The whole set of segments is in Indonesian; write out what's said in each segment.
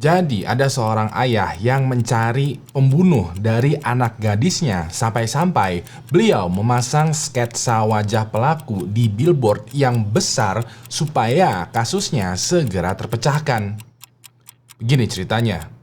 Jadi ada seorang ayah yang mencari pembunuh dari anak gadisnya sampai-sampai beliau memasang sketsa wajah pelaku di billboard yang besar supaya kasusnya segera terpecahkan. Begini ceritanya.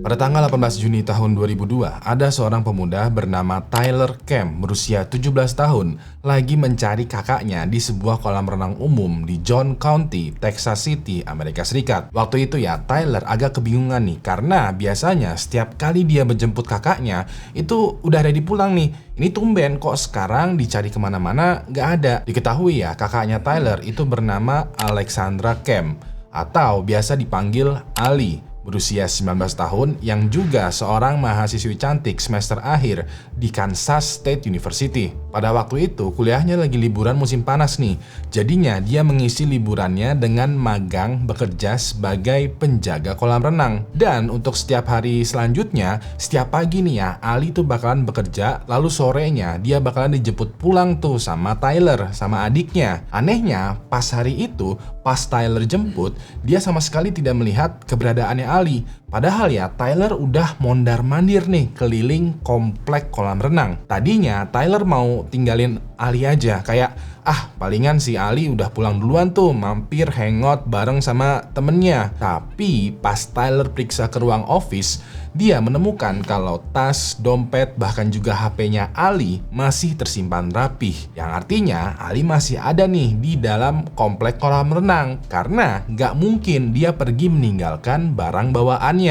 Pada tanggal 18 Juni tahun 2002, ada seorang pemuda bernama Tyler Kemp berusia 17 tahun lagi mencari kakaknya di sebuah kolam renang umum di John County, Texas City, Amerika Serikat. Waktu itu ya, Tyler agak kebingungan nih karena biasanya setiap kali dia menjemput kakaknya itu udah ready pulang nih. Ini tumben kok sekarang dicari kemana-mana nggak ada. Diketahui ya, kakaknya Tyler itu bernama Alexandra Kemp atau biasa dipanggil Ali, berusia 19 tahun yang juga seorang mahasiswi cantik semester akhir di Kansas State University. Pada waktu itu kuliahnya lagi liburan musim panas nih. Jadinya dia mengisi liburannya dengan magang bekerja sebagai penjaga kolam renang. Dan untuk setiap hari selanjutnya, setiap pagi nih ya, Ali tuh bakalan bekerja, lalu sorenya dia bakalan dijemput pulang tuh sama Tyler, sama adiknya. Anehnya, pas hari itu, pas Tyler jemput, dia sama sekali tidak melihat keberadaannya Ali. Padahal ya Tyler udah mondar-mandir nih keliling komplek kolam renang. Tadinya Tyler mau tinggalin Ali aja, kayak palingan si Ali udah pulang duluan tuh, mampir hangout bareng sama temennya. Tapi pas Tyler periksa ke ruang office, dia menemukan kalau tas, dompet, bahkan juga HP-nya Ali masih tersimpan rapih. Yang artinya Ali masih ada nih di dalam komplek kolam renang, karena nggak mungkin dia pergi meninggalkan barang bawaannya.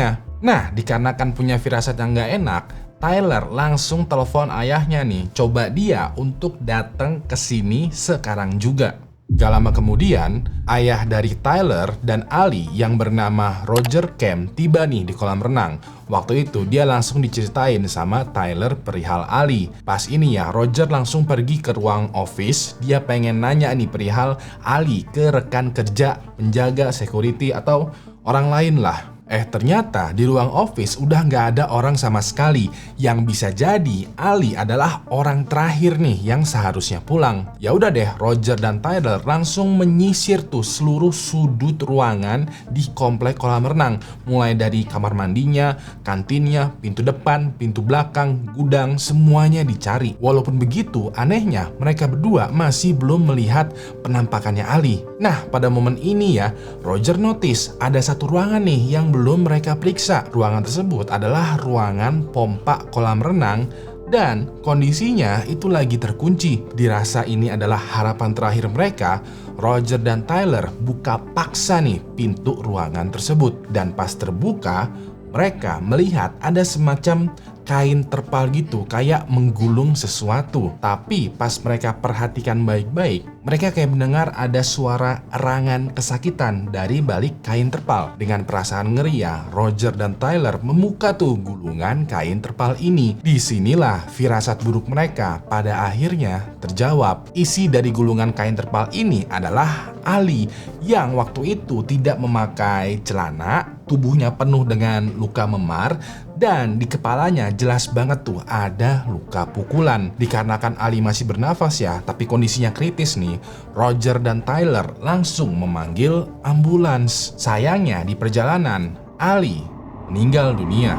Nah, dikarenakan punya firasat yang nggak enak, Tyler langsung telepon ayahnya nih, coba dia untuk datang ke sini sekarang juga. Gak lama kemudian, ayah dari Tyler dan Ali yang bernama Roger Kemp tiba nih di kolam renang. Waktu itu dia langsung diceritain sama Tyler perihal Ali. Pas ini ya, Roger langsung pergi ke ruang office. Dia pengen nanya nih perihal Ali ke rekan kerja, penjaga, security, atau orang lain lah. Ternyata di ruang office udah nggak ada orang sama sekali, yang bisa jadi Ali adalah orang terakhir nih yang seharusnya pulang. Ya udah deh, Roger dan Tyler langsung menyisir tuh seluruh sudut ruangan di komplek kolam renang, mulai dari kamar mandinya, kantinnya, pintu depan, pintu belakang, gudang, semuanya dicari. Walaupun begitu, anehnya mereka berdua masih belum melihat penampakannya Ali. Nah, pada momen ini ya, Roger notice ada satu ruangan nih yang belum mereka periksa. Ruangan tersebut adalah ruangan pompa kolam renang dan kondisinya itu lagi terkunci. Dirasa ini adalah harapan terakhir mereka, Roger dan Tyler buka paksa nih pintu ruangan tersebut. Dan pas terbuka, mereka melihat ada semacam kain terpal gitu, kayak menggulung sesuatu. Tapi pas mereka perhatikan baik-baik, mereka kayak mendengar ada suara erangan kesakitan dari balik kain terpal. Dengan perasaan ngeri ya, Roger dan Tyler membuka tuh gulungan kain terpal ini. Disinilah firasat buruk mereka pada akhirnya terjawab. Isi dari gulungan kain terpal ini adalah Ali yang waktu itu tidak memakai celana, tubuhnya penuh dengan luka memar, dan di kepalanya jelas banget tuh ada luka pukulan. Dikarenakan Ali masih bernafas ya, tapi kondisinya kritis nih, Roger dan Tyler langsung memanggil ambulans. Sayangnya di perjalanan, Ali meninggal dunia.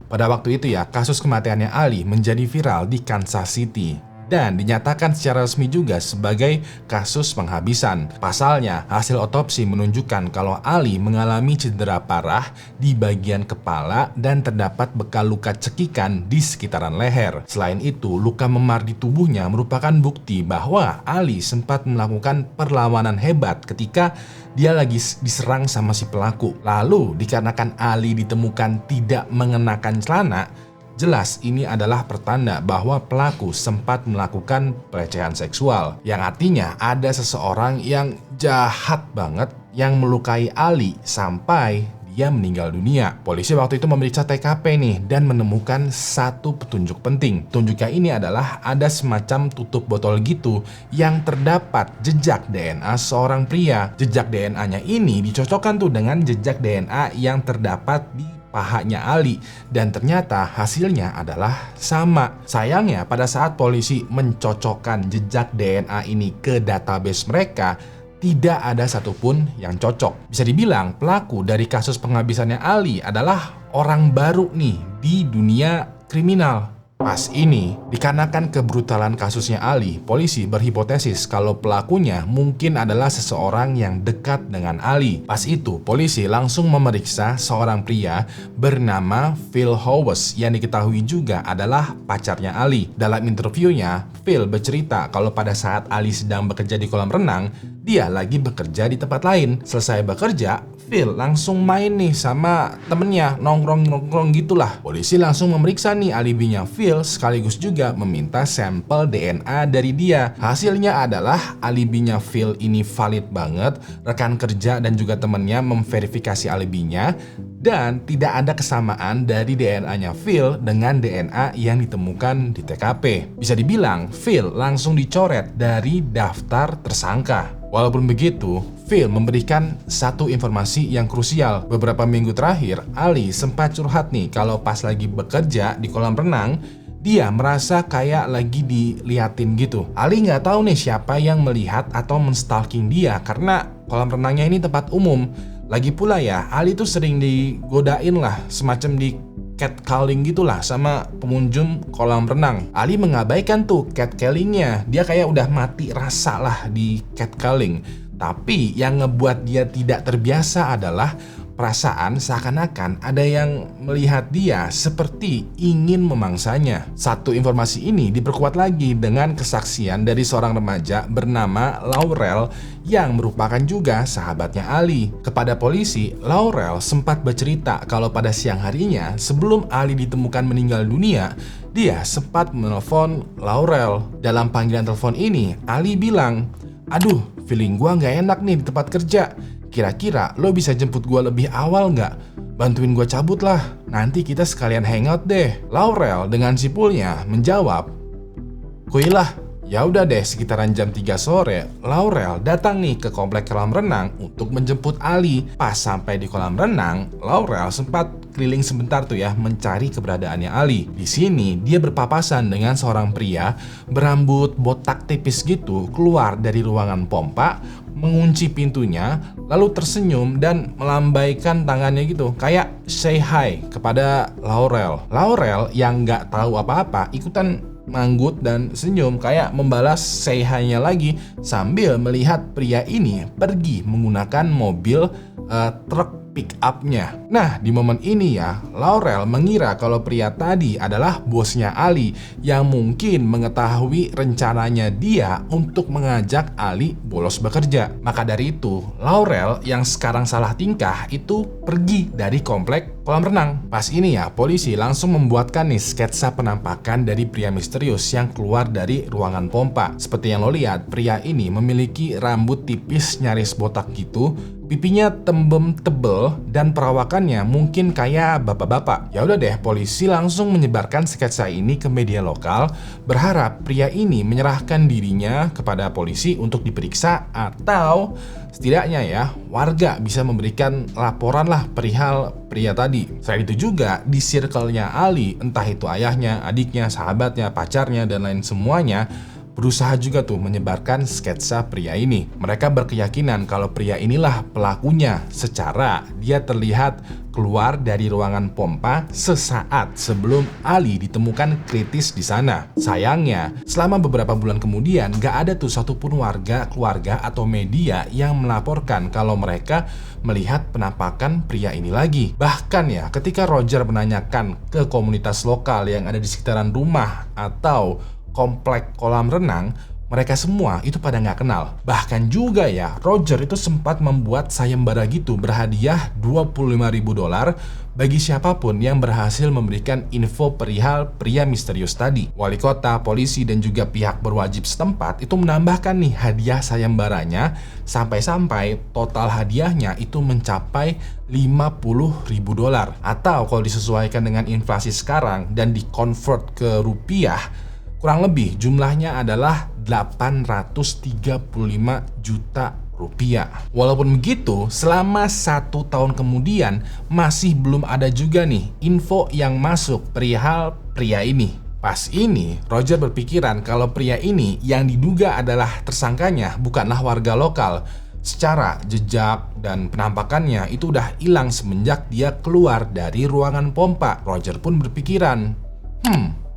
Pada waktu itu ya, kasus kematiannya Ali menjadi viral di Kansas City dan dinyatakan secara resmi juga sebagai kasus penghabisan. Pasalnya, hasil otopsi menunjukkan kalau Ali mengalami cedera parah di bagian kepala dan terdapat bekal luka cekikan di sekitaran leher. Selain itu, luka memar di tubuhnya merupakan bukti bahwa Ali sempat melakukan perlawanan hebat ketika dia lagi diserang sama si pelaku. Lalu, dikarenakan Ali ditemukan tidak mengenakan celana, jelas ini adalah pertanda bahwa pelaku sempat melakukan pelecehan seksual, yang artinya ada seseorang yang jahat banget yang melukai Ali sampai dia meninggal dunia. Polisi waktu itu memeriksa TKP nih dan menemukan satu petunjuk penting. Petunjuknya ini adalah ada semacam tutup botol gitu yang terdapat jejak DNA seorang pria. Jejak DNA-nya ini dicocokkan tuh dengan jejak DNA yang terdapat di pahanya Ali dan ternyata hasilnya adalah sama. Sayangnya pada saat polisi mencocokkan jejak DNA ini ke database mereka, tidak ada satupun yang cocok. Bisa dibilang pelaku dari kasus penghabisannya Ali adalah orang baru nih di dunia kriminal. Pas ini, dikarenakan kebrutalan kasusnya Ali, polisi berhipotesis kalau pelakunya mungkin adalah seseorang yang dekat dengan Ali. Pas itu, polisi langsung memeriksa seorang pria bernama Phil Howes yang diketahui juga adalah pacarnya Ali. Dalam interviewnya, Phil bercerita kalau pada saat Ali sedang bekerja di kolam renang, dia lagi bekerja di tempat lain. Selesai bekerja, Phil langsung main nih sama temennya, nongkrong-nongkrong gitulah. Polisi langsung memeriksa nih alibinya Phil sekaligus juga meminta sampel DNA dari dia. Hasilnya adalah alibinya Phil ini valid banget. Rekan kerja dan juga temennya memverifikasi alibinya dan tidak ada kesamaan dari DNA-nya Phil dengan DNA yang ditemukan di TKP. Bisa dibilang Phil langsung dicoret dari daftar tersangka. Walaupun begitu, Phil memberikan satu informasi yang krusial. Beberapa minggu terakhir, Ali sempat curhat nih kalau pas lagi bekerja di kolam renang, dia merasa kayak lagi diliatin gitu. Ali nggak tahu nih siapa yang melihat atau menstalking dia karena kolam renangnya ini tempat umum. Lagi pula ya, Ali tuh sering digodain lah, semacam di catcalling gitulah sama pengunjung kolam renang. Ali mengabaikan tuh catcallingnya. Dia kayak udah mati rasa lah di catcalling. Tapi yang ngebuat dia tidak terbiasa adalah perasaan seakan-akan ada yang melihat dia seperti ingin memangsanya. Satu informasi ini diperkuat lagi dengan kesaksian dari seorang remaja bernama Laurel yang merupakan juga sahabatnya Ali. Kepada polisi, Laurel sempat bercerita kalau pada siang harinya sebelum Ali ditemukan meninggal dunia, dia sempat menelpon Laurel. Dalam panggilan telepon ini, Ali bilang, "Aduh, feeling gua nggak enak nih di tempat kerja. Kira-kira lo bisa jemput gue lebih awal nggak? Bantuin gue cabut lah, nanti kita sekalian hangout deh." Laurel dengan sipulnya menjawab, "Kuilah." Ya udah deh, sekitaran jam 3 sore, Laurel datang nih ke komplek kolam renang untuk menjemput Ali. Pas sampai di kolam renang, Laurel sempat keliling sebentar tuh ya mencari keberadaannya Ali. Di sini dia berpapasan dengan seorang pria berambut botak tipis gitu keluar dari ruangan pompa, mengunci pintunya, lalu tersenyum dan melambaikan tangannya gitu, kayak say hi kepada Laurel. Laurel yang nggak tahu apa-apa ikutan manggut dan senyum kayak membalas say hi-nya lagi sambil melihat pria ini pergi menggunakan mobil truk pick up-nya. Nah, di momen ini ya, Laurel mengira kalau pria tadi adalah bosnya Ali yang mungkin mengetahui rencananya dia untuk mengajak Ali bolos bekerja. Maka dari itu, Laurel yang sekarang salah tingkah itu pergi dari komplek kolam renang. Pas ini ya, polisi langsung membuatkan nih sketsa penampakan dari pria misterius yang keluar dari ruangan pompa. Seperti yang lo lihat, pria ini memiliki rambut tipis nyaris botak gitu, pipinya tembem tebel, dan perawakannya mungkin kayak bapak-bapak. Ya udah deh, polisi langsung menyebarkan sketsa ini ke media lokal, berharap pria ini menyerahkan dirinya kepada polisi untuk diperiksa atau setidaknya ya warga bisa memberikan laporan lah perihal pria tadi. Selain itu juga di circle-nya Ali, entah itu ayahnya, adiknya, sahabatnya, pacarnya, dan lain semuanya, berusaha juga tuh menyebarkan sketsa pria ini. Mereka berkeyakinan kalau pria inilah pelakunya secara dia terlihat keluar dari ruangan pompa sesaat sebelum Ali ditemukan kritis di sana. Sayangnya, selama beberapa bulan kemudian gak ada tuh satupun warga, keluarga, atau media yang melaporkan kalau mereka melihat penampakan pria ini lagi. Bahkan ya, ketika Roger menanyakan ke komunitas lokal yang ada di sekitaran rumah atau komplek kolam renang, mereka semua itu pada nggak kenal. Bahkan juga ya, Roger itu sempat membuat sayembara gitu berhadiah $25.000 bagi siapapun yang berhasil memberikan info perihal pria misterius tadi. Wali kota, polisi, dan juga pihak berwajib setempat itu menambahkan nih hadiah sayembaranya sampai-sampai total hadiahnya itu mencapai $50.000. Atau kalau disesuaikan dengan inflasi sekarang dan dikonvert ke rupiah, kurang lebih jumlahnya adalah 835 juta Walaupun begitu, selama 1 tahun kemudian masih belum ada juga nih info yang masuk perihal pria ini. Pas ini, Roger berpikiran kalau pria ini yang diduga adalah tersangkanya bukanlah warga lokal. Secara jejak dan penampakannya itu udah hilang semenjak dia keluar dari ruangan pompa. Roger pun berpikiran,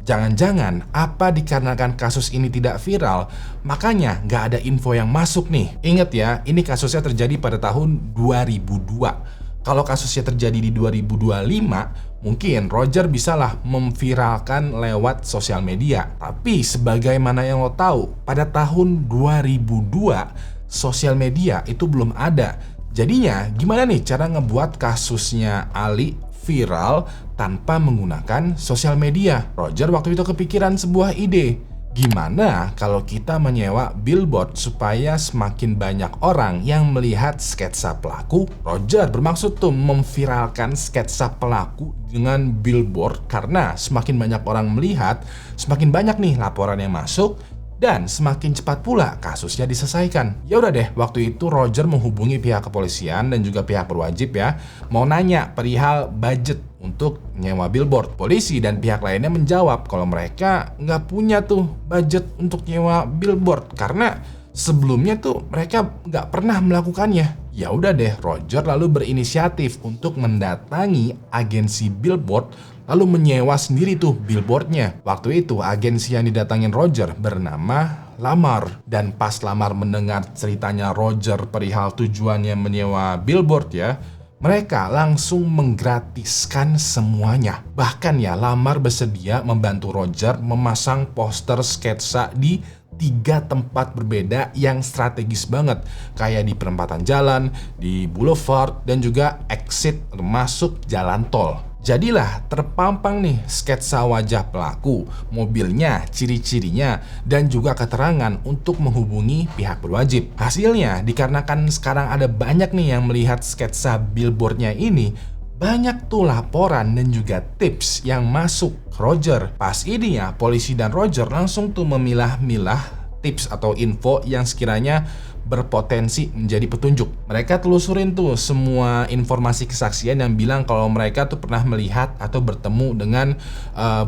jangan-jangan apa dikarenakan kasus ini tidak viral, makanya nggak ada info yang masuk nih. Ingat ya, ini kasusnya terjadi pada tahun 2002. Kalau kasusnya terjadi di 2025, mungkin Roger bisalah memviralkan lewat sosial media. Tapi sebagaimana yang lo tahu, pada tahun 2002, sosial media itu belum ada. Jadinya gimana nih cara ngebuat kasusnya Ali viral tanpa menggunakan sosial media? Roger waktu itu kepikiran sebuah ide. Gimana kalau kita menyewa billboard supaya semakin banyak orang yang melihat sketsa pelaku? Roger bermaksud tuh memviralkan sketsa pelaku dengan billboard karena semakin banyak orang melihat, semakin banyak nih laporan yang masuk, dan semakin cepat pula kasusnya diselesaikan. Ya udah deh, waktu itu Roger menghubungi pihak kepolisian dan juga pihak berwajib ya, mau nanya perihal budget untuk nyewa billboard. Polisi dan pihak lainnya menjawab kalau mereka nggak punya tuh budget untuk nyewa billboard karena sebelumnya tuh mereka nggak pernah melakukannya. Ya udah deh, Roger lalu berinisiatif untuk mendatangi agensi billboard lalu menyewa sendiri tuh billboardnya. Waktu itu agensi yang didatangin Roger bernama Lamar. Dan pas Lamar mendengar ceritanya Roger perihal tujuannya menyewa billboard ya, mereka langsung menggratiskan semuanya. Bahkan ya, Lamar bersedia membantu Roger memasang poster sketsa di 3 tempat berbeda yang strategis banget, kayak di perempatan jalan, di boulevard, dan juga exit atau masuk jalan tol. Jadilah terpampang nih sketsa wajah pelaku, mobilnya, ciri-cirinya, dan juga keterangan untuk menghubungi pihak berwajib. Hasilnya, dikarenakan sekarang ada banyak nih yang melihat sketsa billboardnya ini, banyak tuh laporan dan juga tips yang masuk ke Roger. Pas ini ya, polisi dan Roger langsung tuh memilah-milah tips atau info yang sekiranya berpotensi menjadi petunjuk. Mereka telusurin tuh semua informasi kesaksian yang bilang kalau mereka tuh pernah melihat atau bertemu dengan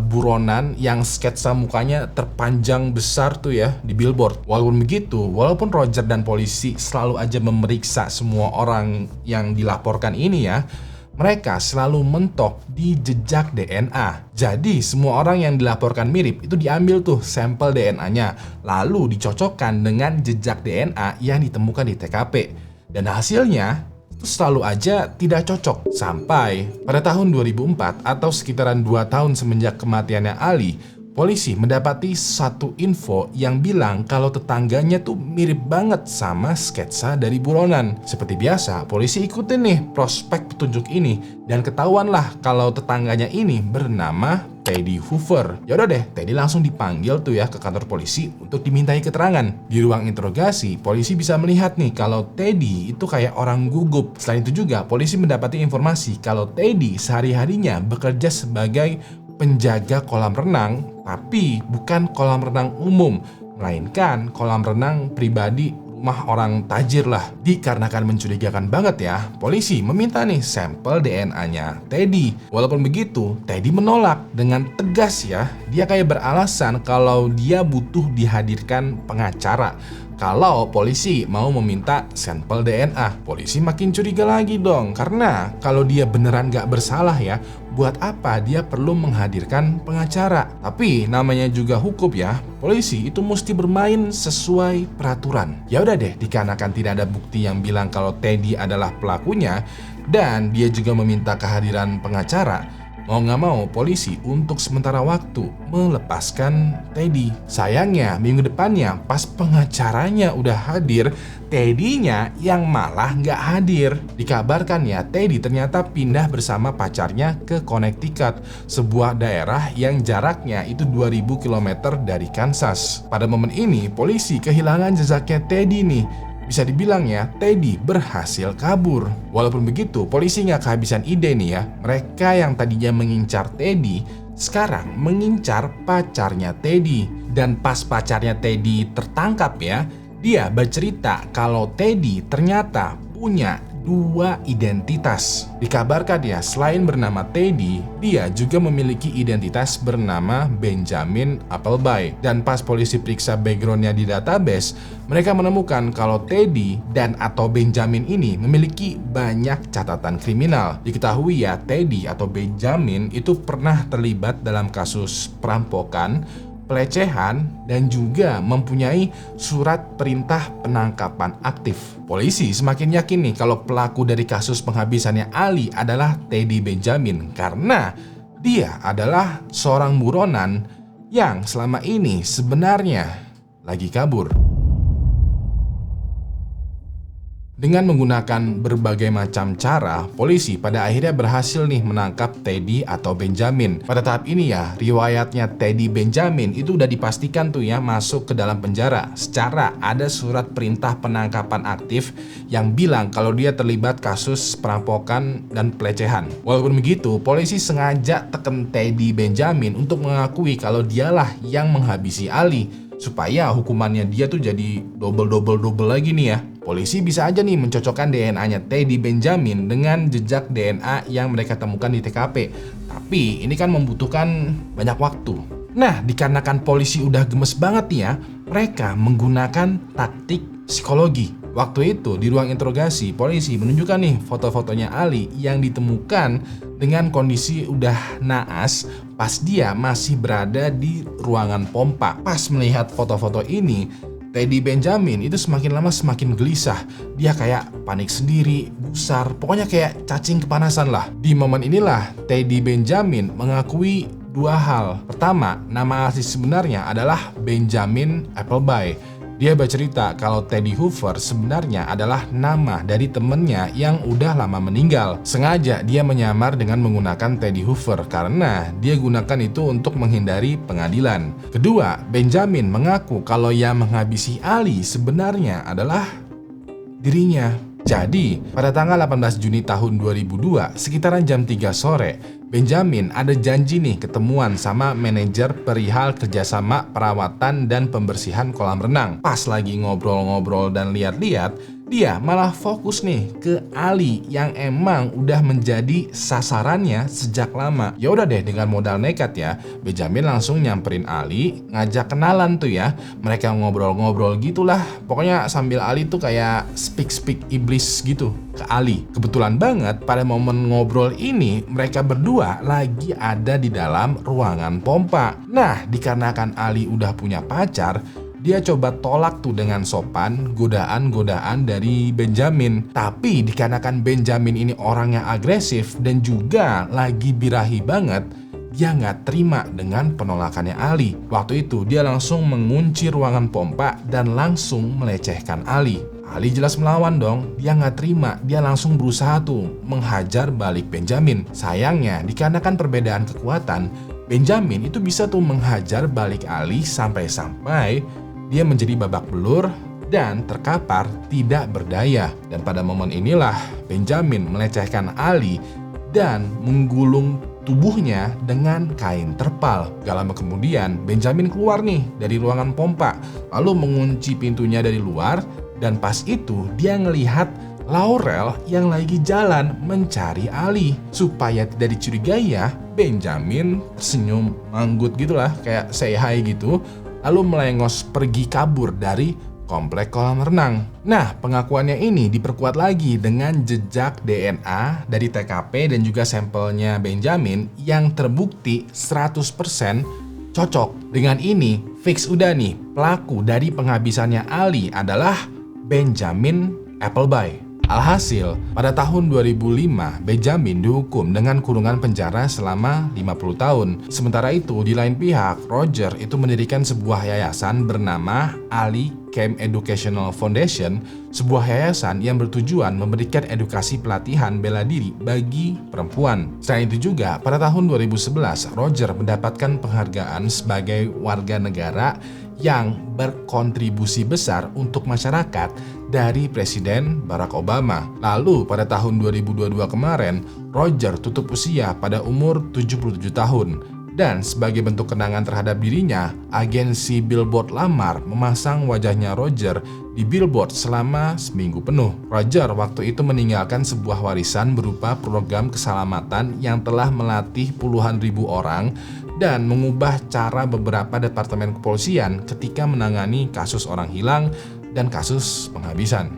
buronan yang sketsa mukanya terpanjang besar tuh ya di billboard. Walaupun begitu, walaupun Roger dan polisi selalu aja memeriksa semua orang yang dilaporkan ini ya, mereka selalu mentok di jejak DNA. Jadi semua orang yang dilaporkan mirip itu diambil tuh sampel DNA-nya, lalu dicocokkan dengan jejak DNA yang ditemukan di TKP. Dan hasilnya itu selalu aja tidak cocok. Sampai pada tahun 2004 atau sekitaran 2 tahun semenjak kematiannya Ali, polisi mendapati satu info yang bilang kalau tetangganya tuh mirip banget sama sketsa dari buronan. Seperti biasa, polisi ikutin nih prospek petunjuk ini dan ketahuanlah kalau tetangganya ini bernama Teddy Hoover. Yaudah deh, Teddy langsung dipanggil tuh ya ke kantor polisi untuk dimintai keterangan. Di ruang interogasi, polisi bisa melihat nih kalau Teddy itu kayak orang gugup. Selain itu juga, polisi mendapati informasi kalau Teddy sehari-harinya bekerja sebagai penjaga kolam renang, tapi bukan kolam renang umum, melainkan kolam renang pribadi rumah orang tajir lah. Dikarenakan mencurigakan banget ya, polisi meminta nih sampel DNA-nya Teddy. Walaupun begitu, Teddy menolak dengan tegas ya. Dia kayak beralasan kalau dia butuh dihadirkan pengacara kalau polisi mau meminta sampel DNA. Polisi makin curiga lagi dong, karena kalau dia beneran gak bersalah ya, buat apa dia perlu menghadirkan pengacara? Tapi namanya juga hukum ya, polisi itu mesti bermain sesuai peraturan. Ya udah deh, dikarenakan tidak ada bukti yang bilang kalau Teddy adalah pelakunya dan dia juga meminta kehadiran pengacara, mau nggak mau polisi untuk sementara waktu melepaskan Teddy. Sayangnya minggu depannya pas pengacaranya udah hadir, Teddy-nya yang malah nggak hadir. Dikabarkan ya, Teddy ternyata pindah bersama pacarnya ke Connecticut, sebuah daerah yang jaraknya itu 2000 km dari Kansas. Pada momen ini polisi kehilangan jejaknya Teddy nih. Bisa dibilang ya, Teddy berhasil kabur. Walaupun begitu, polisi nggak kehabisan ide nih ya. Mereka yang tadinya mengincar Teddy, sekarang mengincar pacarnya Teddy. Dan pas pacarnya Teddy tertangkap ya, Dia bercerita kalau Teddy ternyata punya dua identitas. Dikabarkan ya, selain bernama Teddy, dia juga memiliki identitas bernama Benjamin Appleby. Dan pas polisi periksa backgroundnya di database, mereka menemukan kalau Teddy dan atau Benjamin ini memiliki banyak catatan kriminal. Diketahui ya, Teddy atau Benjamin itu pernah terlibat dalam kasus perampokan, pelecehan, dan juga mempunyai surat perintah penangkapan aktif. Polisi semakin yakin nih kalau pelaku dari kasus penghabisannya Ali adalah Teddy Benjamin karena dia adalah seorang buronan yang selama ini sebenarnya lagi kabur. Dengan menggunakan berbagai macam cara, polisi pada akhirnya berhasil nih menangkap Teddy atau Benjamin. Pada tahap ini ya, riwayatnya Teddy Benjamin itu udah dipastikan tuh ya masuk ke dalam penjara. Secara ada surat perintah penangkapan aktif yang bilang kalau dia terlibat kasus perampokan dan pelecehan. Walaupun begitu, polisi sengaja tekan Teddy Benjamin untuk mengakui kalau dialah yang menghabisi Ali, supaya hukumannya dia tuh jadi double lagi nih ya. Polisi bisa aja nih mencocokkan DNA-nya Teddy Benjamin dengan jejak DNA yang mereka temukan di TKP. Tapi ini kan membutuhkan banyak waktu. Nah, dikarenakan polisi udah gemes banget nih ya, mereka menggunakan taktik psikologi. Waktu itu di ruang interogasi, polisi menunjukkan nih foto-fotonya Ali yang ditemukan dengan kondisi udah naas pas dia masih berada di ruangan pompa. Pas melihat foto-foto ini, Teddy Benjamin itu semakin lama semakin gelisah. Dia kayak panik sendiri, gusar, pokoknya kayak cacing kepanasan lah. Di momen inilah Teddy Benjamin mengakui dua hal. Pertama, nama asli sebenarnya adalah Benjamin Appleby. Dia bercerita kalau Teddy Hoover sebenarnya adalah nama dari temennya yang udah lama meninggal. Sengaja dia menyamar dengan menggunakan Teddy Hoover karena dia gunakan itu untuk menghindari pengadilan. Kedua, Benjamin mengaku kalau yang menghabisi Ali sebenarnya adalah dirinya. Jadi, pada tanggal 18 Juni tahun 2002, sekitaran jam 3 sore, Benjamin ada janji nih ketemuan sama manajer perihal kerjasama perawatan dan pembersihan kolam renang. Pas lagi ngobrol-ngobrol dan lihat-lihat, dia malah fokus nih ke Ali yang emang udah menjadi sasarannya sejak lama. Ya udah deh, dengan modal nekat ya, Benjamin langsung nyamperin Ali, ngajak kenalan tuh ya. Mereka ngobrol-ngobrol gitulah. Pokoknya sambil Ali tuh kayak speak iblis gitu ke Ali. Kebetulan banget pada momen ngobrol ini mereka berdua lagi ada di dalam ruangan pompa. Nah, dikarenakan Ali udah punya pacar, dia coba tolak tuh dengan sopan godaan-godaan dari Benjamin. Tapi dikarenakan Benjamin ini orangnya agresif dan juga lagi birahi banget, dia nggak terima dengan penolakannya Ali. Waktu itu dia langsung mengunci ruangan pompa dan langsung melecehkan Ali. Ali jelas melawan dong, dia nggak terima, dia langsung berusaha tuh menghajar balik Benjamin. Sayangnya dikarenakan perbedaan kekuatan, Benjamin itu bisa tuh menghajar balik Ali sampai-sampai dia menjadi babak belur dan terkapar tidak berdaya. Dan pada momen inilah Benjamin melecehkan Ali dan menggulung tubuhnya dengan kain terpal. Gak lama kemudian Benjamin keluar nih dari ruangan pompa, lalu mengunci pintunya dari luar. Dan pas itu dia ngelihat Laurel yang lagi jalan mencari Ali. Supaya tidak dicurigai ya, Benjamin tersenyum manggut gitulah, kayak say hi gitu, lalu melengos pergi kabur dari komplek kolam renang. Nah, pengakuannya ini diperkuat lagi dengan jejak DNA dari TKP dan juga sampelnya Benjamin yang terbukti 100% cocok. Dengan ini, fix udah nih, pelaku dari penghabisannya Ali adalah Benjamin Appleby. Alhasil, pada tahun 2005, Benjamin dihukum dengan kurungan penjara selama 50 tahun. Sementara itu, di lain pihak, Roger itu mendirikan sebuah yayasan bernama Ali Camp Educational Foundation, sebuah yayasan yang bertujuan memberikan edukasi pelatihan bela diri bagi perempuan. Selain itu juga, pada tahun 2011, Roger mendapatkan penghargaan sebagai warga negara yang berkontribusi besar untuk masyarakat dari Presiden Barack Obama. Lalu pada tahun 2022 kemarin, Roger tutup usia pada umur 77 tahun. Dan sebagai bentuk kenangan terhadap dirinya, agensi billboard Lamar memasang wajahnya Roger di billboard selama seminggu penuh. Roger waktu itu meninggalkan sebuah warisan berupa program keselamatan yang telah melatih puluhan ribu orang dan mengubah cara beberapa departemen kepolisian ketika menangani kasus orang hilang dan kasus penghabisan.